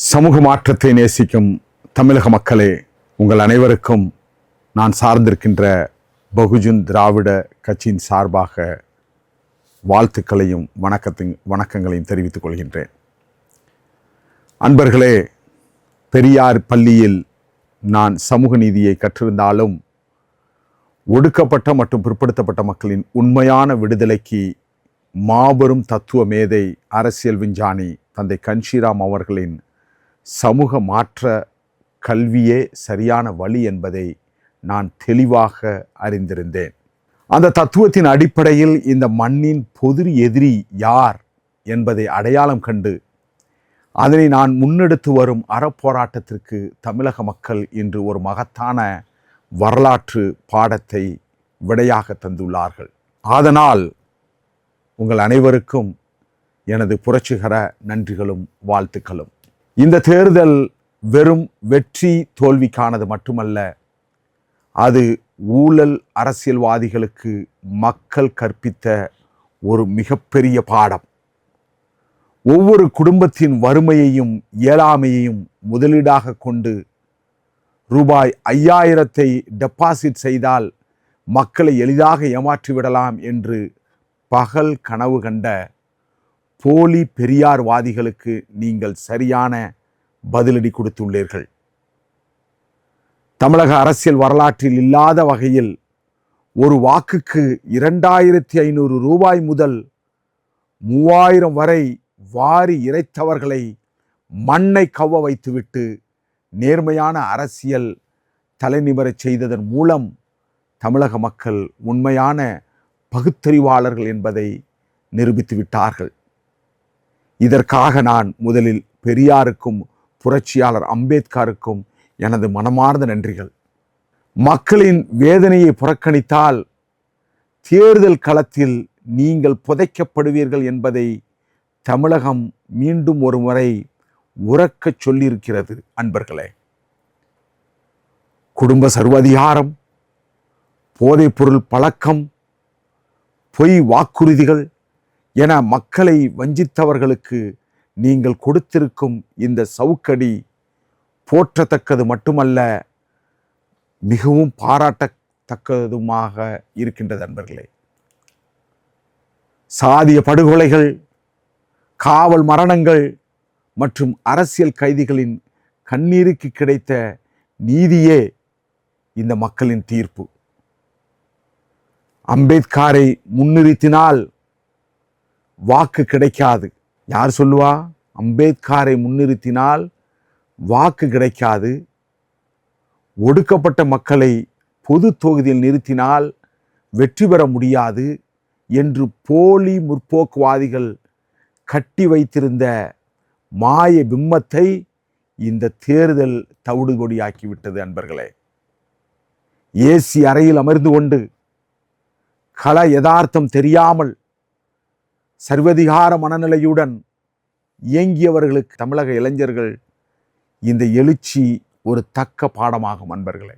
சமூக மாற்றத்தை நேசிக்கும் தமிழக மக்களே, உங்கள் அனைவருக்கும் நான் சார்ந்திருக்கின்ற பகுஜன் திராவிட கட்சியின் சார்பாக வாழ்த்துக்களையும் வணக்கங்களையும் தெரிவித்துக் கொள்கின்றேன். அன்பர்களே, பெரியார் பள்ளியில் நான் சமூக நீதியை கற்றிருந்தாலும் ஒடுக்கப்பட்ட மற்றும் பிற்படுத்தப்பட்ட மக்களின் உண்மையான விடுதலைக்கு மாபெரும் தத்துவ மேதை, அரசியல் விஞ்ஞானி தந்தை கன்ஷிராம் அவர்களின் சமூக மாற்ற கல்வியே சரியான வழி என்பதை நான் தெளிவாக அறிந்திருந்தேன். அந்த தத்துவத்தின் அடிப்படையில் இந்த மண்ணின் பொது எதிரி யார் என்பதை அடையாளம் கண்டு அதனை நான் முன்னெடுத்து வரும் அறப்போராட்டத்திற்கு தமிழக மக்கள் இன்று ஒரு மகத்தான வரலாற்று பாடத்தை விடையாக தந்துள்ளார்கள். அதனால் உங்கள் அனைவருக்கும் எனது புரட்சிகர நன்றிகளும் வாழ்த்துக்களும். இந்த தேர்தல் வெறும் வெற்றி தோல்விக்கானது மட்டுமல்ல, அது ஊழல் அரசியல்வாதிகளுக்கு மக்கள் கற்பித்த ஒரு மிகப்பெரிய பாடம். ஒவ்வொரு குடும்பத்தின் வறுமையையும் இயலாமையையும் முதலீடாக கொண்டு ரூபாய் 5000 டெபாசிட் செய்தால் மக்களை எளிதாக ஏமாற்றிவிடலாம் என்று பகல் கனவு கண்ட போலி பெரியார்வாதிகளுக்கு நீங்கள் சரியான பதிலடி கொடுத்துள்ளீர்கள். தமிழக அரசியல் வரலாற்றில் இல்லாத வகையில் ஒரு வாக்குக்கு 2500 ரூபாய் முதல் 3000 வரை வாரி இறைத்தவர்களை மண்ணை கவ்வ வைத்துவிட்டு நேர்மையான அரசியல் தலைநிமிரச் செய்ததன் மூலம் தமிழக மக்கள் உண்மையான பகுத்தறிவாளர்கள் என்பதை நிரூபித்து விட்டார்கள். இதற்காக நான் முதலில் பெரியாருக்கும் புரட்சியாளர் அம்பேத்கருக்கும் எனது மனமார்ந்த நன்றிகள். மக்களின் வேதனையை புறக்கணித்தால் தேர்தல் களத்தில் நீங்கள் புதைக்கப்படுவீர்கள் என்பதை தமிழகம் மீண்டும் ஒரு முறை உரக்கச் சொல்லியிருக்கிறது. அன்பர்களே, குடும்ப சர்வாதிகாரம், போதைப்பொருள் பழக்கம், பொய் வாக்குறுதிகள் என மக்களை வஞ்சித்தவர்களுக்கு நீங்கள் கொடுத்திருக்கும் இந்த சவுக்கடி போற்றத்தக்கது மட்டுமல்ல, மிகவும் பாராட்டத்தக்கதுமாக இருக்கின்றது. அன்பர்களே, சாதிய படுகொலைகள், காவல் மரணங்கள் மற்றும் அரசியல் கைதிகளின் கண்ணீருக்கு கிடைத்த நீதியே இந்த மக்களின் தீர்ப்பு. அம்பேத்கரை முன்னிறுத்தினால் வாக்கு கிடைக்காது. யார் சொல்லுவா? அம்பேத்கரை முன்னிறுத்தினால் வாக்கு கிடைக்காது. ஒடுக்கப்பட்ட மக்களை பொது தொகுதியில் நிறுத்தினால் வெற்றி பெற முடியாது என்று போலி முற்போக்குவாதிகள் கட்டி வைத்திருந்த மாய பிம்பத்தை இந்த தேர்தல் தவிடுபொடியாக்கிவிட்டது. அன்பர்களே, ஏசி அறையில் அமர்ந்து கொண்டு கள யதார்த்தம் தெரியாமல் சர்வதிகார மனநிலையுடன் இயங்கியவர்களுக்கு தமிழக இளைஞர்கள் இந்த எழுச்சி ஒரு தக்க பாடமாகும். அன்பர்களே,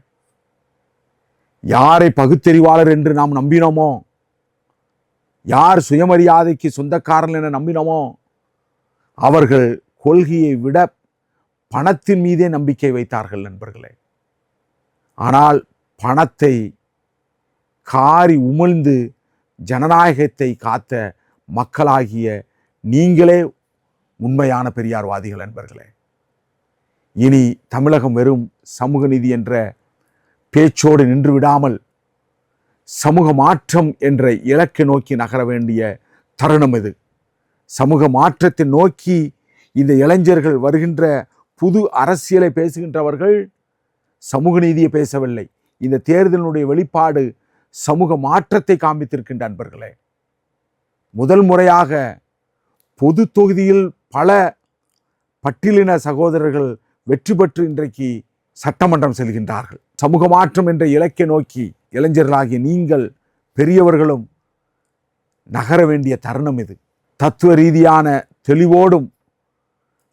யாரை பகுத்தறிவாளர் என்று நாம் நம்பினோமோ, யார் சுயமரியாதைக்கு சொந்தக்காரர்கள் என நம்பினோமோ, அவர்கள் கொள்கையை விட பணத்தின் மீதே நம்பிக்கை வைத்தார்கள். நண்பர்களே, ஆனால் பணத்தை காரி உமிழ்ந்து ஜனநாயகத்தை காத்த மக்களாகிய நீங்களே உண்மையான பெரியார்வாதிகள். நண்பர்களே, இனி தமிழகம் வெறும் சமூக நீதி என்ற பேச்சோடு நின்று விடாமல் சமூக மாற்றம் என்ற இலக்கை நோக்கி நகர வேண்டிய தருணம் இது. சமூக மாற்றத்தை நோக்கி இந்த இளைஞர்கள் வருகின்ற புது அரசியலை பேசுகின்றவர்கள் சமூக நீதியை பேசவில்லை. இந்த தேர்தலினுடைய வெளிப்பாடு சமூக மாற்றத்தை காண்பித்திருக்கின்ற அன்பர்களே. முதல் முறையாக பொது தொகுதியில் பல பட்டியலின சகோதரர்கள் வெற்றி பெற்று இன்றைக்கு சட்டமன்றம் செல்கின்றார்கள். சமூக மாற்றம் என்ற இலக்கை நோக்கி இளைஞர்களாகிய நீங்கள் பெரியவர்களும் நகர வேண்டிய தருணம் இது. தத்துவ ரீதியான தெளிவோடும்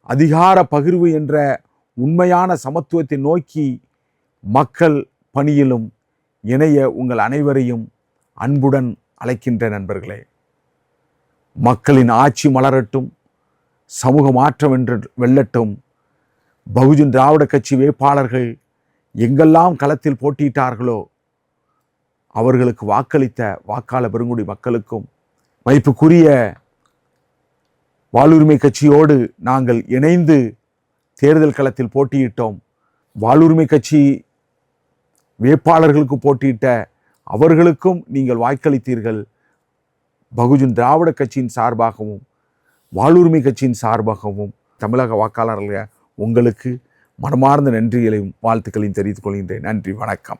அதிகார பகிர்வு என்ற உண்மையான சமத்துவத்தை நோக்கி மக்கள் பணியிலும் இணைய உங்கள் அனைவரையும் அன்புடன் அழைக்கின்ற நண்பர்களே. மக்களின் ஆட்சி மலரட்டும், சமூக மாற்றம் என்று வெல்லட்டும். பகுஜன் திராவிட கட்சி வேட்பாளர்கள் எங்கெல்லாம் களத்தில் போட்டியிட்டார்களோ அவர்களுக்கு வாக்களித்த வாக்காளர் பெருங்குடி மக்களுக்கும், மதிப்புக்குரிய வாழ்வுரிமை கட்சியோடு நாங்கள் இணைந்து தேர்தல் களத்தில் போட்டியிட்டோம், வாழ்வுரிமை கட்சி வேட்பாளர்களுக்கு போட்டியிட்ட அவர்களுக்கும் நீங்கள் வாக்களித்தீர்கள். பகுஜன் திராவிட கட்சியின் சார்பாகவும் வாழ்வுரிமை கட்சியின் சார்பாகவும் தமிழக வாக்காளர்கள் உங்களுக்கு மனமார்ந்த நன்றிகளையும் வாழ்த்துக்களையும் தெரிவித்துக் கொள்கின்றேன். நன்றி, வணக்கம்.